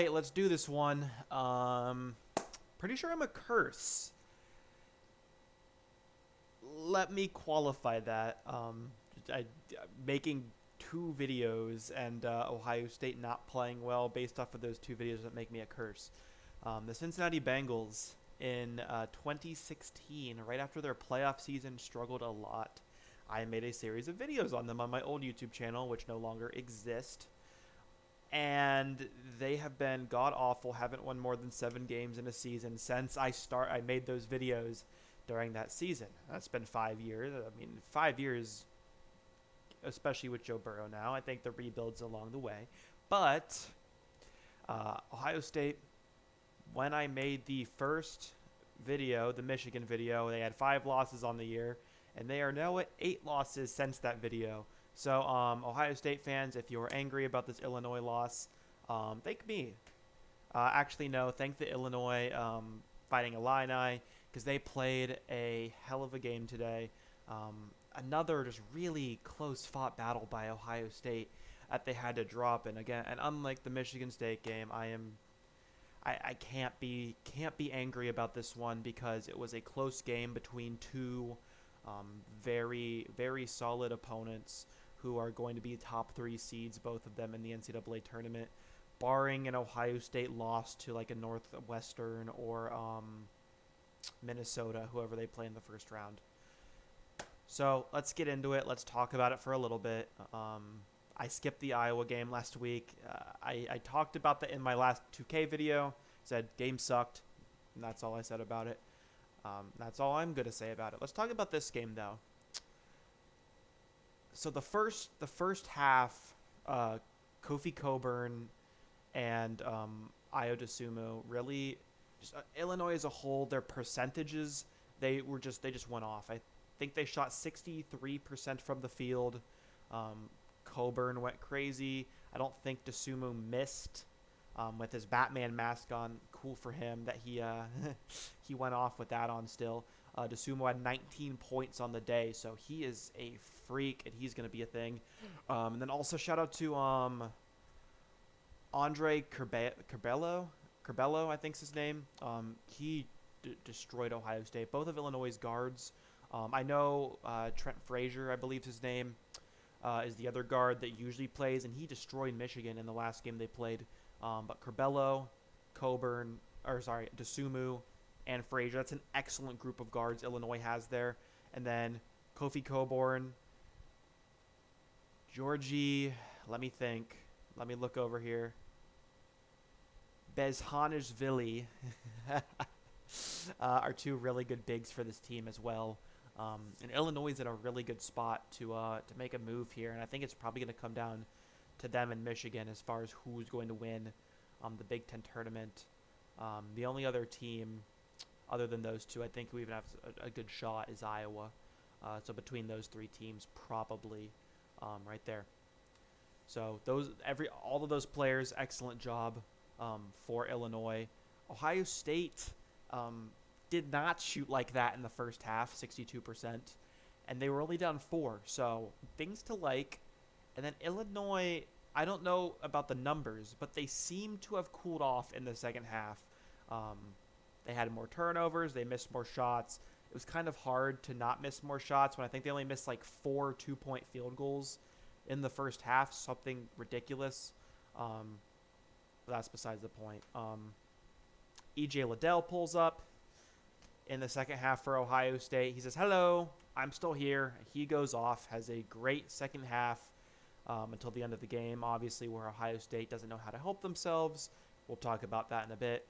right, let's do this one. Pretty sure I'm a curse. Let me qualify that. I making two videos and Ohio State not playing well based off of those two videos that make me a curse. The Cincinnati Bengals in 2016, right after their playoff season, struggled a lot. I made a series of videos on them on my old YouTube channel, which no longer exist. And they have been god awful. Haven't won more than 7 games in a season since I made those videos during that season. That's been 5 years. I mean, 5 years, especially with Joe Burrow now. I think the rebuild's along the way, but Ohio State. When I made the first video, the Michigan video, they had 5 losses on the year, and they are now at 8 losses since that video. So, Ohio State fans, if you're angry about this Illinois loss, thank me. Actually, no, thank the Illinois Fighting Illini because they played a hell of a game today. Another just really close fought battle by Ohio State that they had to drop. And again, and unlike the Michigan State game, I can't be angry about this one because it was a close game between two very very solid opponents who are going to be top 3 seeds, both of them in the NCAA tournament, barring an Ohio State loss to like a Northwestern or Minnesota, whoever they play in the first round. So let's get into it. Let's talk about it for a little bit. I skipped the Iowa game last week. I talked about that in my last 2K video. Said game sucked, and that's all I said about it. That's all I'm going to say about it. Let's talk about this game, though. So the first half, Kofi Cockburn and Ayo Dosunmu really, just, Illinois as a whole, their percentages they just went off. I think they shot 63% from the field. Cockburn went crazy. I don't think Dosunmu missed with his Batman mask on. Cool for him that he he went off with that on still. Dosunmu had 19 points on the day, so he is a freak, and he's going to be a thing. And then also shout out to Andre Curbelo, I think's his name. He destroyed Ohio State. Both of Illinois' guards. I know Trent Frazier, I believe his name, is the other guard that usually plays, and he destroyed Michigan in the last game they played. But Curbelo, Dosunmu, and Frazier. That's an excellent group of guards Illinois has there. And then Kofi Cockburn, Georgie, let me think. Let me look over here. Bezhanishvili are two really good bigs for this team as well. And Illinois is in a really good spot to make a move here. And I think it's probably going to come down to them and Michigan as far as who's going to win the Big Ten tournament. The only other team other than those two I think who even have a good shot is Iowa. So between those 3 teams, probably right there. So all of those players, excellent job for Illinois. Ohio State did not shoot like that in the first half, 62%, and they were only down 4. So things to like. And then Illinois, I don't know about the numbers, but they seem to have cooled off in the second half. They had more turnovers. They missed more shots. It was kind of hard to not miss more shots when I think they only missed like 4 2-point field goals in the first half, something ridiculous. But that's besides the point. E.J. Liddell pulls up in the second half for Ohio State. He says, "Hello, I'm still here." He goes off, has a great second half until the end of the game, obviously, where Ohio State doesn't know how to help themselves. We'll talk about that in a bit.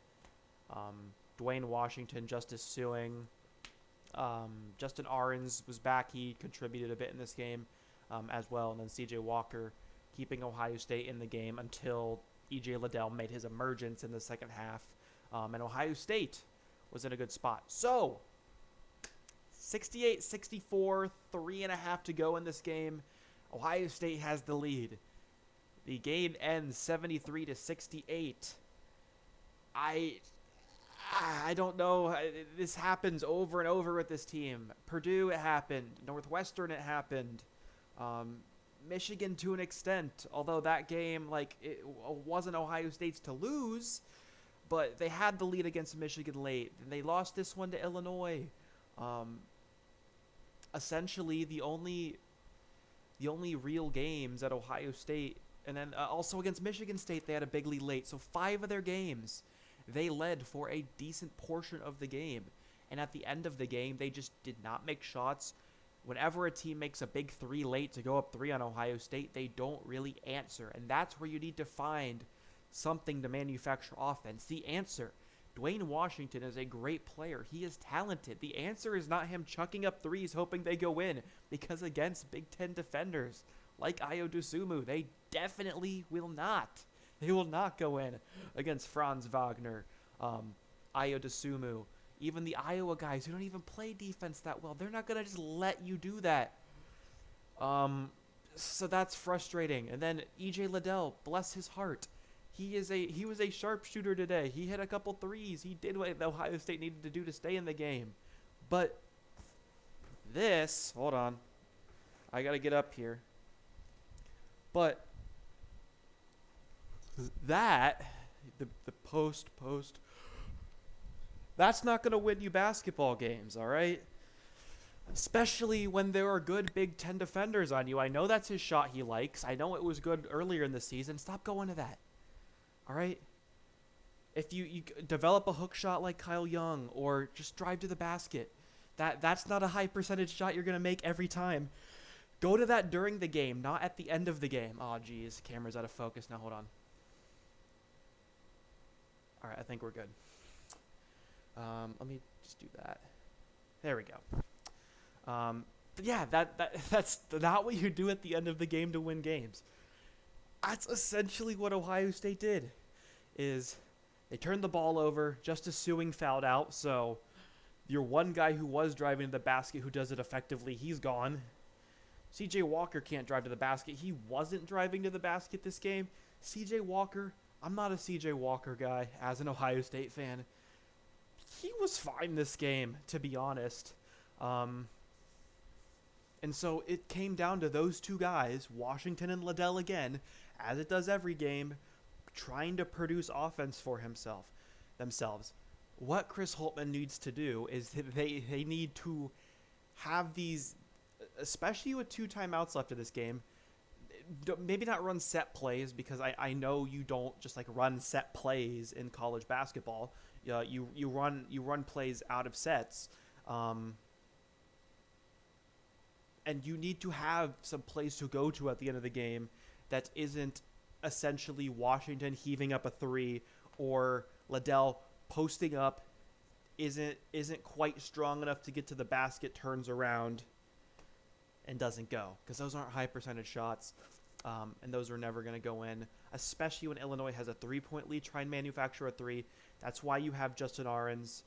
Dwayne Washington, Justice Sueing. Justin Ahrens was back. He contributed a bit in this game as well. And then C.J. Walker keeping Ohio State in the game until E.J. Liddell made his emergence in the second half. And Ohio State was in a good spot. So, 68-64, 3.5 to go in this game. Ohio State has the lead. The game ends 73-68. I don't know. This happens over and over with this team. Purdue, it happened. Northwestern, it happened. Michigan to an extent, although that game, like, it wasn't Ohio State's to lose, but they had the lead against Michigan late. And they lost this one to Illinois. Um, Essentially, the only real games at Ohio State, and then also against Michigan State, they had a big lead late. So 5 of their games, they led for a decent portion of the game. And at the end of the game, they just did not make shots. Whenever a team makes a big 3 late to go up 3 on Ohio State, they don't really answer. And that's where you need to find something to manufacture offense. The answer: Dwayne Washington is a great player. He is talented. The answer is not him chucking up threes hoping they go in, because against Big Ten defenders like Ayo Dosunmu, they definitely will not. They will not go in against Franz Wagner, Ayo Dosunmu. Even the Iowa guys who don't even play defense that well, they're not going to just let you do that. So that's frustrating. And then EJ Liddell, bless his heart. He was a sharpshooter today. He hit a couple threes. He did what Ohio State needed to do to stay in the game. But hold on. I got to get up here. But the post, that's not going to win you basketball games, all right? Especially when there are good Big Ten defenders on you. I know that's his shot he likes. I know it was good earlier in the season. Stop going to that. All right? If you develop a hook shot like Kyle Young, or just drive to the basket, that's not a high percentage shot you're going to make every time. Go to that during the game, not at the end of the game. Oh, geez. Camera's out of focus. Now, hold on. All right, I think we're good. Let me just do that. There we go. Yeah, that's not what you do at the end of the game to win games. That's essentially what Ohio State did. Is they turned the ball over. Justice Sueing fouled out, so your one guy who was driving to the basket who does it effectively, he's gone. CJ Walker can't drive to the basket. He wasn't driving to the basket this game. CJ Walker, I'm not a CJ Walker guy as an Ohio State fan. He was fine this game, to be honest. And so it came down to those two guys, Washington and Liddell again, as it does every game, trying to produce offense for themselves. What Chris Holtmann needs to do is they need to have these, especially with 2 timeouts left of this game, maybe not run set plays, because I know you don't just like run set plays in college basketball. You run plays out of sets. And you need to have some plays to go to at the end of the game that isn't essentially Washington heaving up a 3 or Liddell posting up, isn't quite strong enough to get to the basket, turns around, and doesn't go. Because those aren't high percentage shots, and those are never going to go in, especially when Illinois has a 3-point lead. Try and manufacture a 3. That's why you have Justin Ahrens.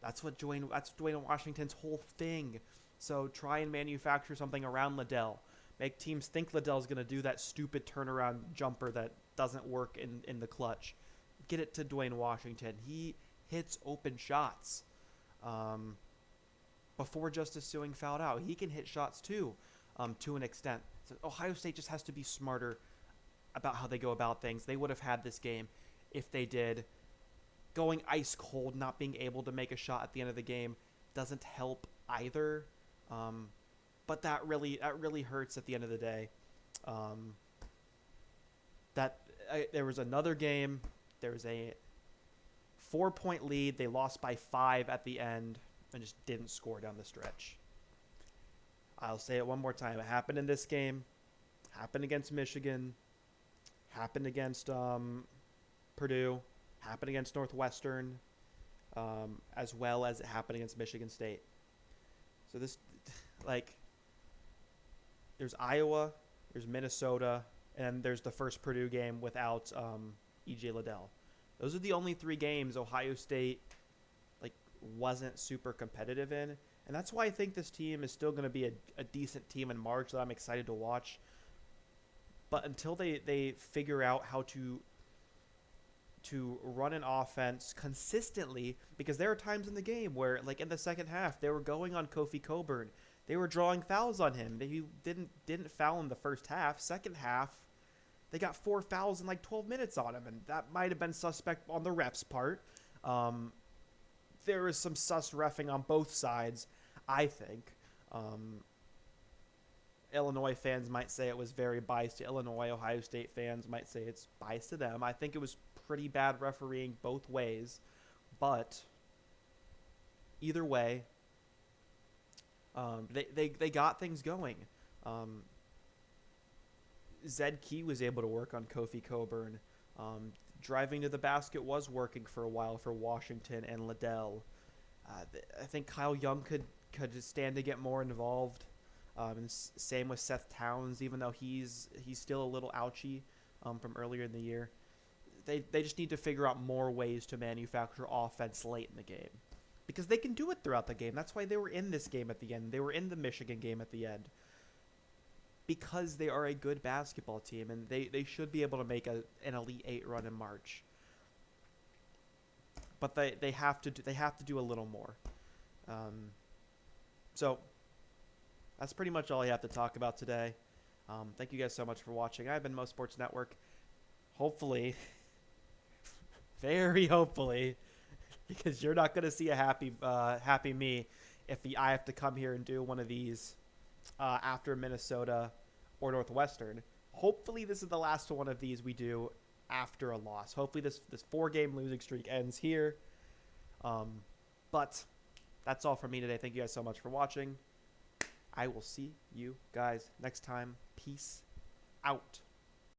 That's Dwayne Washington's whole thing. So try and manufacture something around Liddell. Make teams think Liddell's going to do that stupid turnaround jumper that doesn't work in the clutch. Get it to Dwayne Washington. He hits open shots. Before Justice Sueing fouled out, he can hit shots too, to an extent. So Ohio State just has to be smarter about how they go about things. They would have had this game if they did. Going ice cold, not being able to make a shot at the end of the game doesn't help either. But that really hurts at the end of the day. There was another game. There was a 4-point lead. They lost by 5 at the end and just didn't score down the stretch. I'll say it one more time. It happened in this game. Happened against Michigan. Happened against Purdue. Happened against Northwestern. As well as it happened against Michigan State. So this, there's Iowa, there's Minnesota, and there's the first Purdue game without EJ Liddell. Those are the only 3 games Ohio State wasn't super competitive in, and that's why I think this team is still going to be a decent team in March that I'm excited to watch. But until they figure out how to run an offense consistently, because there are times in the game where, like in the second half, they were going on Kofi Cockburn. They were drawing fouls on him. He didn't foul in the first half. Second half, they got 4 fouls in like 12 minutes on him, and that might have been suspect on the ref's part. There was some sus reffing on both sides, I think. Illinois fans might say it was very biased to Illinois. Ohio State fans might say it's biased to them. I think it was pretty bad refereeing both ways. But either way, they got things going. Zed Key was able to work on Kofi Coburn. Driving to the basket was working for a while for Washington and Liddell. I think Kyle Young could stand to get more involved. And same with Seth Towns, even though he's still a little ouchy from earlier in the year. They just need to figure out more ways to manufacture offense late in the game. Because they can do it throughout the game. That's why they were in this game at the end. They were in the Michigan game at the end. Because they are a good basketball team, and they should be able to make an Elite Eight run in March. But they have to do a little more. So that's pretty much all I have to talk about today. Thank you guys so much for watching. I've been Mo Sports Network. Hopefully, very hopefully, because you're not going to see a happy me if I have to come here and do one of these after Minnesota or Northwestern. Hopefully this is the last one of these we do after a loss. Hopefully this 4-game losing streak ends here. But that's all from me today. Thank you guys so much for watching. I will see you guys next time. Peace out.